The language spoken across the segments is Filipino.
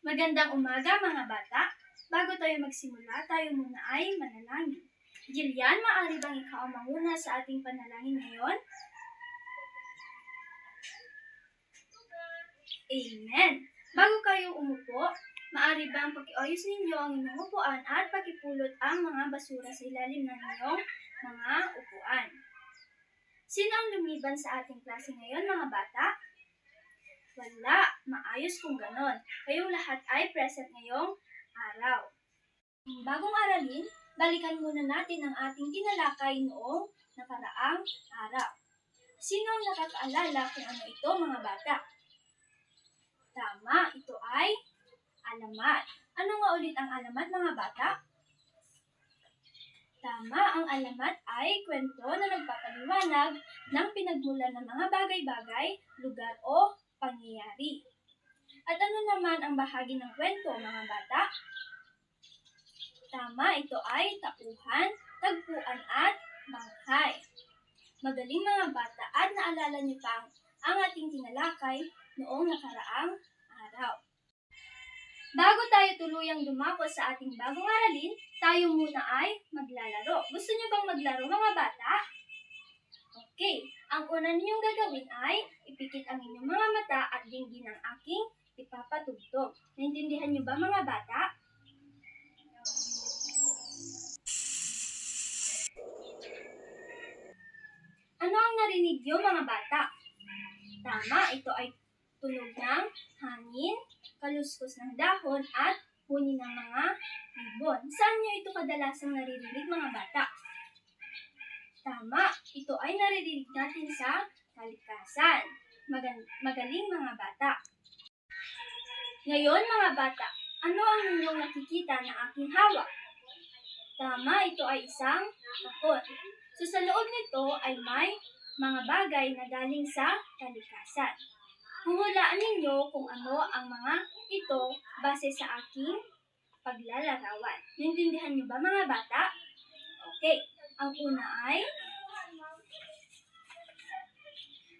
Magandang umaga mga bata. Bago tayo magsimula, tayo muna ay manalangin. Jillian, maaari bang ikaw ang manguna sa ating panalangin ngayon? Amen. Bago kayo umupo, maaari bang pakiayos ninyo ang inyong upuan at pakipulot ang mga basura sa ilalim ng inyong mga upuan. Sino ang lumiban sa ating klase ngayon mga bata? Wala, maayos kung ganon. Kayong lahat ay present ngayong araw. Bagong aralin, balikan muna natin ang ating tinalakay noong nakaraang araw. Sino ang nakakaalala kung ano ito mga bata? Tama, ito ay alamat. Ano nga ulit ang alamat mga bata? Tama, ang alamat ay kwento na nagpapaliwanag ng pinagmulan ng mga bagay-bagay, lugar o pangyayari. At ano naman ang bahagi ng kwento mga bata? Tama, ito ay tauhan, tagpuan at banghay. Magaling mga bata at naalala niyo pa ang ating tinalakay noong nakaraang araw. Bago tayo tuluyang dumako sa ating bagong aralin, tayo muna ay maglalaro. Gusto niyo bang maglaro mga bata? Okay, ang una ninyong gagawin ay ipikit ang inyong mga mata at dinggin ang aking ipapatugtog. Naintindihan niyo ba mga bata? Ano ang narinig niyo mga bata? Tama, ito ay tunog ng hangin, kaluskos ng dahon at huni ng mga ibon. Saan niyo ito kadalasang naririnig mga bata? Tama, ito ay naririnig natin sa kalikasan. Magaling mga bata. Ngayon mga bata, ano ang inyong nakikita na aking hawak? Tama, ito ay isang kahon. So sa loob nito ay may mga bagay na galing sa kalikasan. Huhulaan ninyo kung ano ang mga ito base sa aking paglalarawan. Naintindihan niyo ba mga bata? Okay, ang una ay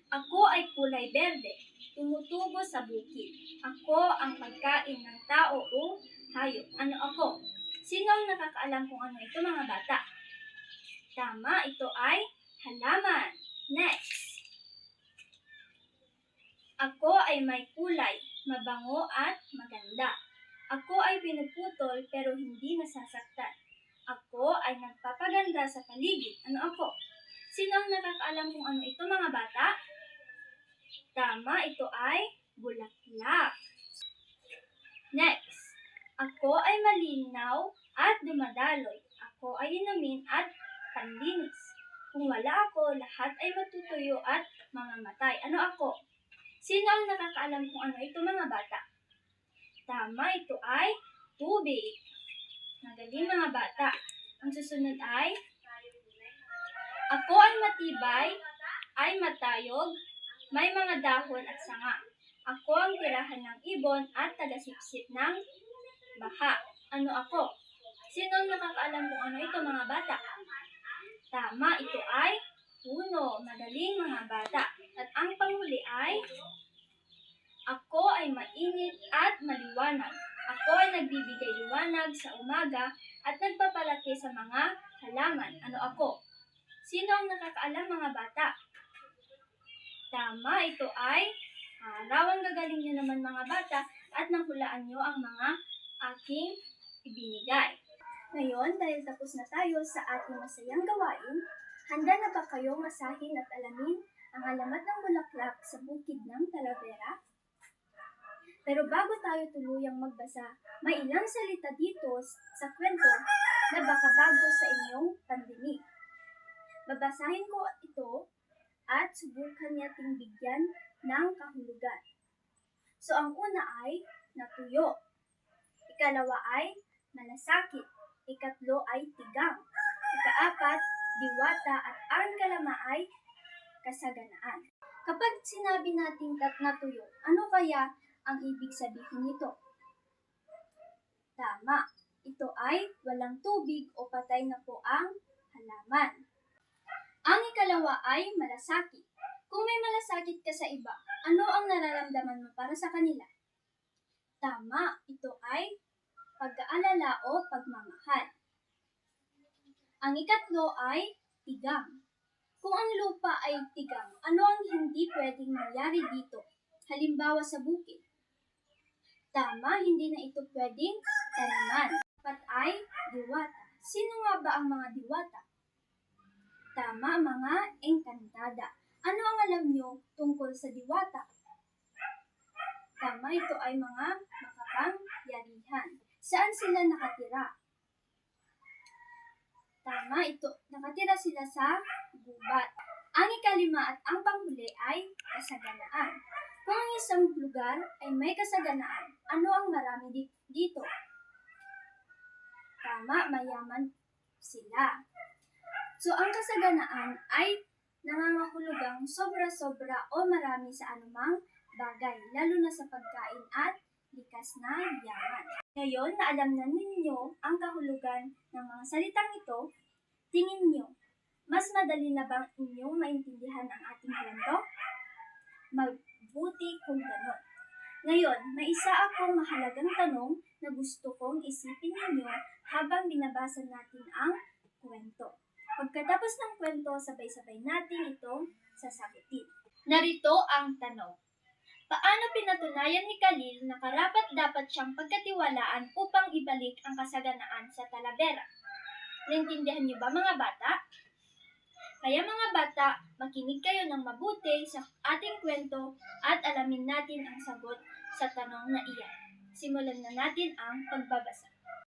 ako ay kulay berde, tumutubo sa bukid. Ako ang pagkain ng tao o hayop. Ano ako? Sino ang nakakaalam kung ano ito mga bata? Tama, ito ay halaman. Next. Ako ay may kulay, mabango at maganda. Ako ay pinuputol pero hindi nasasaktan. Ako ay nagpapaganda sa paligid. Ano ako? Sino ang nakakaalam kung ano ito mga bata? Tama, ito ay bulaklak. Next. Ako ay malinaw at dumadaloy. Ako ay inumin at panlinis. Kung wala ako, lahat ay matutuyo at mamamatay. Ano ako? Sino ang nakakaalam kung ano ito mga bata? Tama, ito ay tubig. Magaling mga bata. Ang susunod ay ako ay matibay, ay matayog, may mga dahon at sanga. Ako ang tirahan ng ibon at tagasipsip ng baha. Ano ako? Sino ang nakakaalam kung ano ito mga bata? Tama, ito ay puno. Magaling mga bata. At ang panghuli ay ako ay mainit at maliwanag. Ako ay nagbibigay liwanag sa umaga at nagpapalaki sa mga halaman. Ano ako? Sino ang nakakaalam mga bata? Tama, ito ay araw. Ang gagaling niyo naman mga bata at nahulaan niyo ang mga aking ibinigay. Ngayon, dahil tapos na tayo sa ating masayang gawain, handa na ba kayo masahin at alamin ang alamat ng bulaklak sa bukid ng Talavera? Pero bago tayo tuluyang magbasa, may ilang salita dito sa kwento na baka bago sa inyong pandinig. Babasahin ko ito at subukan nating bigyan ng kahulugan. So ang una ay natuyo. Ikalawa ay malasakit. Ikatlo ay tigang. Ikaapat, diwata. At ang kalama ay kasaganaan. Kapag sinabi natin natuyo, ano kaya ang ibig sabihin nito? Tama, ito ay walang tubig o patay na po ang halaman. Ang ikalawa ay malasakit. Kung may malasakit ka sa iba, ano ang nararamdaman mo para sa kanila? Tama, ito ay pag-aalala o pagmamahal. Ang ikatlo ay tigang. Kung ang lupa ay tigang, ano ang hindi pwedeng mangyari dito? Halimbawa sa bukid. Tama, hindi na ito pwedeng taniman. Apat ay diwata. Sino nga ba ang mga diwata? Tama, mga engkantada. Ano ang alam nyo tungkol sa diwata? Tama, ito ay mga makapangyarihan. Saan sila nakatira? Tama, nakatira sila sa gubat. Ang ikalima at ang panghuli ay kasaganaan. Kung ang isang lugar ay may kasaganaan, ano ang marami dito? Tama, mayaman sila. So, ang kasaganaan ay nangangahulugang sobra-sobra o marami sa anumang bagay, lalo na sa pagkain at likas na yaman. Ngayon na alam na ninyo ang kahulugan ng mga salitang ito, tingin nyo, mas madali na bang inyong maintindihan ang ating kwento? Mabuti kung gano'n. Ngayon, may isa akong mahalagang tanong na gusto kong isipin ninyo habang binabasa natin ang kwento. Pagkatapos ng kwento, sabay-sabay natin itong sasagutin. Narito ang tanong. Paano pinatunayan ni Khalil na karapat-dapat siyang pagkatiwalaan upang ibalik ang kasaganaan sa Talavera? Naintindihan niyo ba mga bata? Kaya mga bata, makinig kayo ng mabuti sa ating kwento at alamin natin ang sagot sa tanong na iyan. Simulan na natin ang pagbabasa.